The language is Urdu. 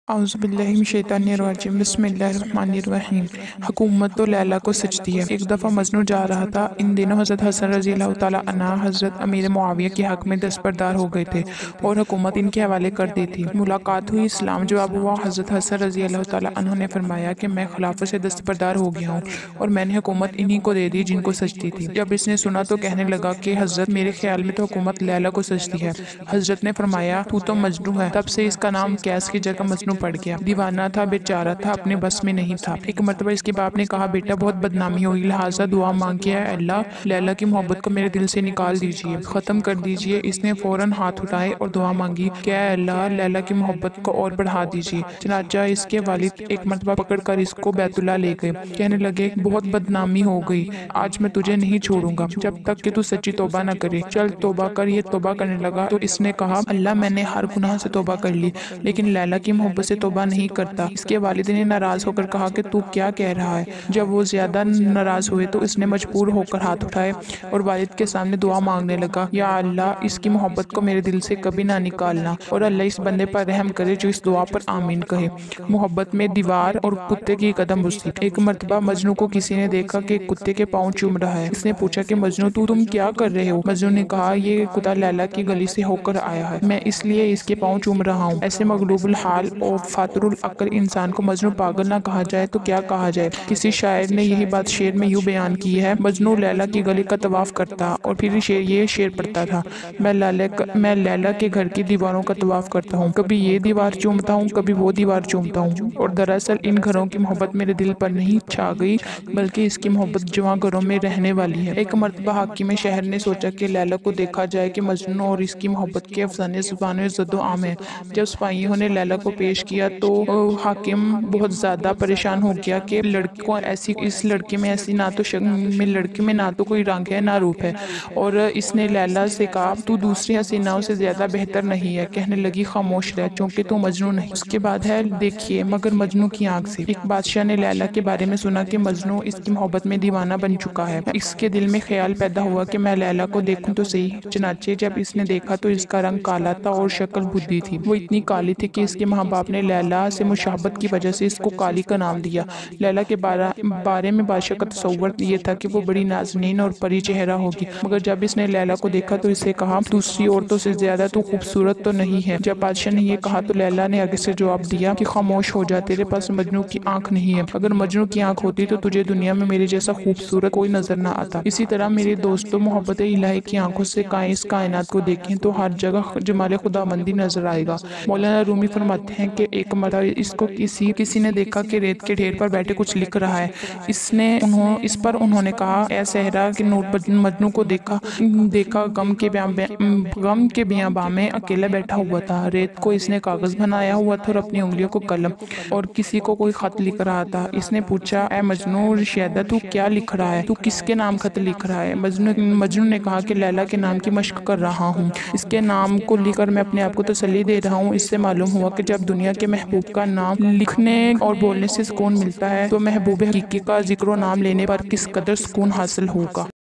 اعوذ باللہ من الشیطان الرجیم بسم اللہ الرحمن الرحیم۔ حکومت تو لیلا کو سجتی ہے۔ ایک دفعہ مجنوں جا رہا تھا۔ ان دنوں حضرت حسن رضی اللہ تعالیٰ عنہ حضرت امیر معاویہ کے حق میں دستبردار ہو گئے تھے اور حکومت ان کے حوالے کر دی تھی۔ ملاقات ہوئی، اسلام جواب ہوا۔ حضرت حسن رضی اللہ تعالیٰ عنہ نے فرمایا کہ میں خلافت سے دستبردار ہو گیا ہوں اور میں نے حکومت انہی کو دے دی جن کو سجتی تھی۔ جب اس نے سنا تو کہنے لگا کہ حضرت میرے خیال میں تو حکومت لیلا کو سجتی ہے۔ حضرت نے فرمایا تو تو مجنوں ہے۔ تب سے اس کا نام قیس کی جگہ مجنوں پڑ گیا۔ دیوانہ تھا، بیچارہ تھا، اپنے بس میں نہیں تھا۔ ایک مرتبہ اس کے باپ نے کہا بیٹا بہت بدنامی ہوئی، لہٰذا دعا مانگی ہے اللہ لیلا کی محبت کو میرے دل سے نکال دیجئے، ختم کر دیجئے۔ اس نے فوراً ہاتھ اٹھائے اور دعا مانگی کہ اے اللہ لیلا کی محبت کو اور بڑھا دیجئے۔ چنانچہ اس کے والد ایک مرتبہ پکڑ کر اس کو بیت اللہ لے گئے، کہنے لگے بہت بدنامی ہو گئی، آج میں تجھے نہیں چھوڑوں گا جب تک کہ تو سچی توبہ نہ کرے، چل توبہ کر۔ یہ توبہ کرنے لگا تو اس نے کہا اللہ میں نے ہر گناہ سے توبہ کر لی لیکن لیلا کی محبت سے توبہ نہیں کرتا۔ اس کے والد نے ناراض ہو کر کہا کہ تو کیا کہہ رہا ہے؟ جب وہ زیادہ ناراض ہوئے تو اس نے مجبور ہو کر ہاتھ اٹھائے اور والد کے سامنے دعا مانگنے لگا یا اللہ اس کی محبت کو میرے دل سے کبھی نہ نکالنا اور اللہ اس بندے پر رحم کرے جو اس دعا پر آمین کہے۔ محبت میں دیوار اور کتے کی قدم بوسی۔ ایک مرتبہ مجنوں کو کسی نے دیکھا کہ ایک کتے کے پاؤں چوم رہا ہے۔ اس نے پوچھا کہ مجنوں تم کیا کر رہے ہو؟ مجنوں نے کہا یہ کتا لیلا کی گلی سے ہو کر آیا ہے، میں اس لیے اس کے پاؤں چوم رہا ہوں۔ ایسے مغلوب الحال اور فاتر العقل انسان کو مجنوں پاگل نہ کہا جائے تو کیا کہا جائے؟ کسی شاعر نے یہی بات شعر میں یوں بیان کی ہے مجنوں لیلا کی گلی کا طواف کرتا اور پھر یہ شعر پڑھتا تھا میں لیلا کے گھر کی دیواروں کا طواف کرتا ہوں، کبھی یہ دیوار چومتا ہوں کبھی وہ دیوار چومتا ہوں اور دراصل ان گھروں کی محبت میرے دل پر نہیں چھا گئی بلکہ اس کی محبت جواں گھروں میں رہنے والی ہے۔ ایک مرتبہ حاکم شہر نے سوچا کہ لیلا کو دیکھا جائے کہ مجنوں اور اس کی محبت کے افسانے زبان میں زد و عام ہیں۔ جب سپاہیوں نے لیلا کو پیش کیا تو حاکم بہت زیادہ پریشان ہو گیا کہ اس لڑکی میں نہ تو کوئی رنگ ہے نہ روپ ہے، اور اس نے لیلا سے کہا تو دوسری حسیناؤں سے زیادہ بہتر نہیں ہے۔ کہنے لگی خاموش رہ چونکہ تو مجنوں نہیں۔ اس کے بعد ہے دیکھیے مگر مجنوں کی آنکھ سے۔ ایک بادشاہ نے لیلا کے بارے میں سنا کہ مجنوں اس کی محبت میں دیوانہ بن چکا ہے۔ اس کے دل میں خیال پیدا ہوا کہ میں لیلا کو دیکھوں تو صحیح۔ چنانچہ جب اس نے دیکھا تو اس کا رنگ کالا تھا اور شکل بھدی تھی، وہ اتنی کالی تھی کہ اس کے ماں باپ نے لیلا سے مشابہت کی وجہ سے اس کو کالی کا نام دیا۔ لیلا کے بارے میں بادشاہ کا تصور یہ تھا کہ وہ بڑی نازنین اور پری چہرہ ہوگی، مگر جب اس نے لیلا کو دیکھا تو اسے کہا دوسری عورتوں سے زیادہ تو خوبصورت تو نہیں ہے۔ جب بادشاہ نے یہ کہا تو لیلا نے آگے سے جواب دیا کہ خاموش ہو جا، تیرے پاس مجنوں کی آنکھ نہیں ہے، اگر مجنوں کی آنکھ ہوتی تو تجھے دنیا میں میرے جیسا خوبصورت کوئی نظر نہ آتا۔ اسی طرح میرے دوستوں محبت الہی کی آنکھوں سے اس کائنات کو دیکھیں تو ہر جگہ جمال خداوندی نظر آئے گا۔ مولانا رومی فرماتے ہیں کہ ایک مرتبہ اس کو کسی نے دیکھا کہ ریت کے ڈھیر پر بیٹھے کچھ لکھ رہا ہے۔ اس پر انہوں نے کہا اے صحرا کہ نور مجنوں کو دیکھا غم کے بیاباں میں اکیلا بیٹھا ہوا تھا، ریت کو اس نے کاغذ بنایا ہوا تھا اور اپنی انگلیوں کو قلم، اور کسی کو کوئی خط لکھ رہا تھا۔ اس نے پوچھا اے مجنوں رشیدہ تو کیا لکھ رہا ہے؟ تو کس کے نام خط لکھ رہا ہے؟ مجنوں نے کہا کہ لیلا کے نام کی مشق کر رہا ہوں، اس کے نام کو لکھ کر میں اپنے آپ کو تسلی دے رہا ہوں۔ اس سے معلوم ہوا کہ جب دنیا کے محبوب کا نام لکھنے اور بولنے سے سکون ملتا ہے تو محبوب حقیقی کا ذکر و نام لینے پر کس قدر سکون حاصل ہوگا۔